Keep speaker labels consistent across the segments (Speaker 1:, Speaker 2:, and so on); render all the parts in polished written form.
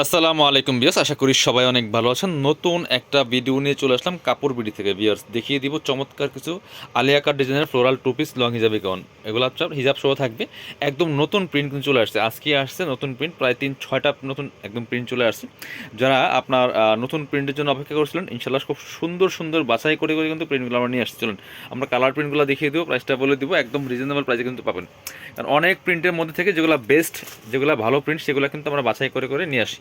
Speaker 1: আসসালামু আলাইকুম বিয়ার্স, আশা করি সবাই অনেক ভালো আছেন। নতুন একটা ভিডিও নিয়ে চলে আসলাম কাপড় বিডি থেকে বিয়ার্স। দেখিয়ে দিব চমৎকার কিছু আলিয়া কাট ডিজাইনের ফ্লোরাল টু পিস লং হিজাবি গাউন। এগুলো আপনার হিজাব সহ থাকবে। একদম নতুন প্রিন্ট কিন্তু চলে আসছে, আজকে আসছে নতুন প্রিন্ট, প্রায় 3-6টা নতুন একদম প্রিন্ট চলে আসছে। যারা আপনার নতুন প্রিন্টের জন্য অপেক্ষা করছিলেন, ইনশাল্লাহ খুব সুন্দর সুন্দর বাছাই করে করে কিন্তু প্রিন্টগুলো আমরা নিয়ে আসছি। চলুন আমরা কালার প্রিন্টগুলো দেখিয়ে দেবো, প্রাইসটা বলে দিব, একদম রিজনেবল প্রাইসে কিন্তু পাবেন। কারণ অনেক প্রিন্টের মধ্যে থেকে যেগুলো বেস্ট, যেগুলো ভালো প্রিন্ট, সেগুলো কিন্তু আমরা বাছাই করে করে নিয়ে আসি।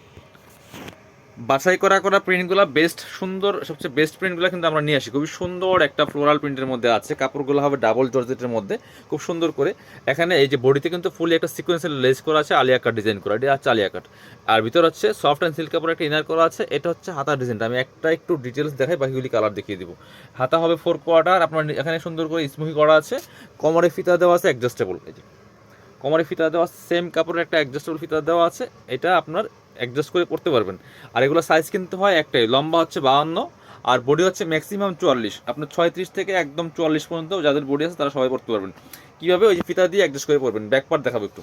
Speaker 1: বাছাই করা করা প্রিন্টগুলো বেস্ট, সুন্দর, সবচেয়ে বেস্ট প্রিন্টগুলো কিন্তু আমরা নিয়ে আসি। খুবই সুন্দর একটা ফ্লোরাল প্রিন্টের মধ্যে আছে, কাপড়গুলো হবে ডাবল জর্জেটের মধ্যে, খুব সুন্দর করে। এখানে এই যে বডিতে কিন্তু ফুলি একটা সিকোয়েন্সের লেস করা আছে, আলিয়া কাট ডিজাইন করা, এটা আছে আলিয়া কাট। আর ভিতর হচ্ছে সফট অ্যান্ড সিল্ক কাপড় একটা ইনার করা আছে, এটা হচ্ছে হাতার ডিজাইনটা। আমি একটা একটু ডিটেলস দেখাই, বাকিগুলি কালার দেখিয়ে দিব। হাতা হবে 4 কোয়ার্টার, আপনার এখানে সুন্দর করে স্মুহি করা আছে, কোমরে ফিতা দেওয়া আছে অ্যাডজাস্টেবল। এই যে কোমরে ফিতা দেওয়া, সেম কাপড়ের একটা অ্যাডজাস্টেবল ফিতা দেওয়া আছে, এটা আপনার অ্যাডজাস্ট করে পড়তে পারবেন। আর এগুলো সাইজ কিন্তু হয় একটাই, লম্বা হচ্ছে 52 আর বডি হচ্ছে ম্যাক্সিমাম 44। আপনার 36 থেকে একদম 44 পর্যন্ত যাদের বডি আছে তারা সবাই পড়তে পারবেন। কীভাবে? ওই যে ফিতা দিয়ে অ্যাডজাস্ট করে পড়বেন। ব্যাক পার্ট দেখাবো একটু।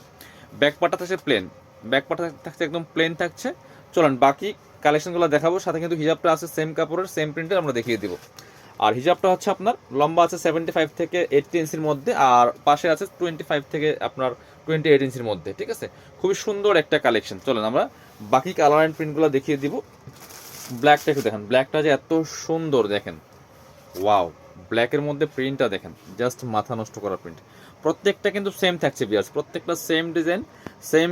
Speaker 1: ব্যাক পার্টটা থাকছে প্লেন, ব্যাক পার্টটা থাকছে একদম প্লেন থাকছে। চলুন বাকি কালেকশনগুলো দেখাবো, সাথে কিন্তু হিজাবটা আছে সেম কাপড়ের, সেম প্রিন্টের, আমরা দেখিয়ে দিব। আর হিজাবটা হচ্ছে আপনার লম্বা আছে 75 থেকে 80 ইঞ্চির মধ্যে, আর পাশে আছে 25 থেকে আপনার 28 ইঞ্চির মধ্যে। ঠিক আছে, খুবই সুন্দর একটা কালেকশন। চলেন আমরা বাকি কালার অ্যান্ড প্রিন্টগুলো দেখিয়ে দিব। ব্ল্যাকটা একটু দেখেন, ব্ল্যাকটা যে এত সুন্দর দেখেন, ওয়াও! ব্ল্যাকের মধ্যে প্রিন্টটা দেখেন, জাস্ট মাথা নষ্ট করা প্রিন্ট। প্রত্যেকটা কিন্তু সেম থাকছে বিয়ার্স, প্রত্যেকটা সেম ডিজাইন, সেম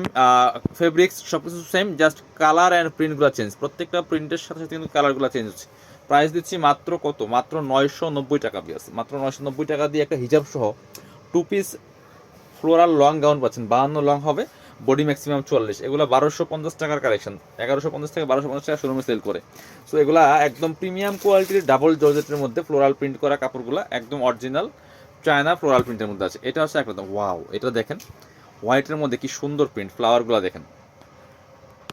Speaker 1: ফেব্রিক্স, সব কিছু সেম, জাস্ট কালার অ্যান্ড প্রিন্টগুলো চেঞ্জ। প্রত্যেকটা প্রিন্টের সাথে সাথে কিন্তু কালারগুলো চেঞ্জ হচ্ছে। প্রাইস দিচ্ছি মাত্র কত? মাত্র 990 টাকা বিয়ার্স। মাত্র 990 টাকা দিয়ে একটা হিজাব সহ two piece floral long gown পাচ্ছেন। 52 লং হবে, বডি ম্যাক্সিমাম 44। এগুলো 1250 টাকার কালেকশন, 1150 থেকে 1250 টাকা শোরুমে সেল করে। সো এগুলা একদম প্রিমিয়াম কোয়ালিটির ডাবল জর্জেটের মধ্যে ফ্লোরাল প্রিন্ট করা কাপড়গুলো, একদম অরিজিনাল চায়না ফ্লোরাল প্রিন্টের মধ্যে আছে। এটা হচ্ছে একদম ওয়াও! এটা দেখেন, হোয়াইটের মধ্যে কি সুন্দর প্রিন্ট, ফ্লাওয়ারগুলো দেখেন,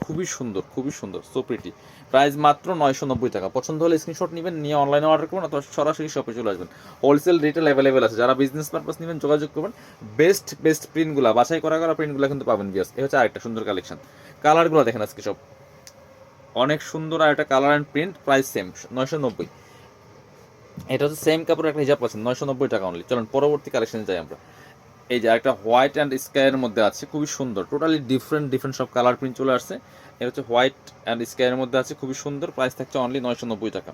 Speaker 1: খুবই সুন্দর, খুবই সুন্দর, সো প্রিটি। প্রাইস মাত্র 990 টাকা। পছন্দ হলে স্ক্রিনশট নেবেন, নিয়ে অনলাইনে অর্ডার করবেন, অথবা সরাসরি শপে চলে আসবেন। হোলসেল রিটেল অ্যাভেলেবেল আছে, যারা বিজনেস পারপাস নেবেন যোগাযোগ করবেন। বেস্ট বেস্ট প্রিন্টগুলো, বাছাই করা করা প্রিন্টগুলো কিন্তু পাবেন বিয়াস। এই হচ্ছে আরেকটা সুন্দর কালেকশন। কালারগুলো দেখেন আজকে সব অনেক সুন্দর, আর একটা colour and print, price same 990। এটা হচ্ছে সেম কাপড়ের একটা হিজাব পাচ্ছেন 990 টাকা অনলি। চলুন পরবর্তী কালেকশনে যাই আমরা। এই যে একটা হোয়াইট অ্যান্ড স্কাইয়ের মধ্যে আছে, খুবই সুন্দর, টোটালি ডিফারেন্ট ডিফারেন্ট সব কালার প্রিন্ট চলে আসছে। এটা হচ্ছে হোয়াইট অ্যান্ড স্কাইয়ের মধ্যে আছে, খুবই সুন্দর। প্রাইস থাকছে অনলি 990 টাকা।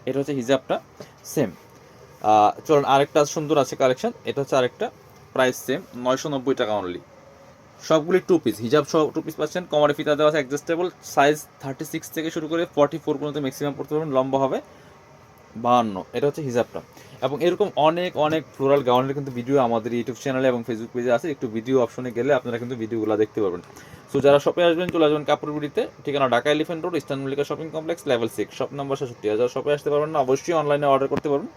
Speaker 1: এটা হচ্ছে হিজাবটা সেম। চলুন আরেকটা সুন্দর আছে কালেকশন, এটা হচ্ছে আরেকটা, প্রাইস সেম 990 টাকা অনলি। সবগুলি টু পিস, হিজাব সব টু পিস পাচ্ছেন। কোমরে ফিতা দেওয়া আছে অ্যাডজাস্টেবল, সাইজ 36 থেকে শুরু করে 44 পর্যন্ত ম্যাক্সিমাম পড়তে পারবেন, লম্বা হবে 52। এটা হচ্ছে হিজাবটা। এবং এরকম অনেক অনেক ফ্লোরাল গাউনের কিন্তু ভিডিও আমাদের ইউটিউব চ্যানেলে এবং ফেসবুক পেজে আছে, একটু ভিডিও অপশনে গেলে আপনারা কিন্তু ভিডিওগুলো দেখতে পারবেন। সো যারা শপে আসবেন চলে আসবেন কাপড় বিডিতে, ঠিকানা Dhaka elephant road, eastern Mallika shopping complex, level 6, shop number 66। যারা শপে আসতে পারবেন না, অবশ্যই অনলাইনে অর্ডার করতে পারবেন।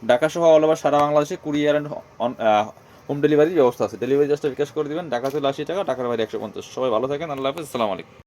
Speaker 1: ঢাকা সহ অল ওভার সারা বাংলাদেশে কুরিয়ার অ্যান্ড হোম ডেলিভারির ব্যবস্থা আছে। ডেলিভারি জাস্ট বিকাশ করে দিবেন, ঢাকা চলে 80 টাকা, ঢাকার বাইরে 150। সবাই ভালো থাকেন, আল্লাহ হাফেজ, আসসালামু আলাইকুম।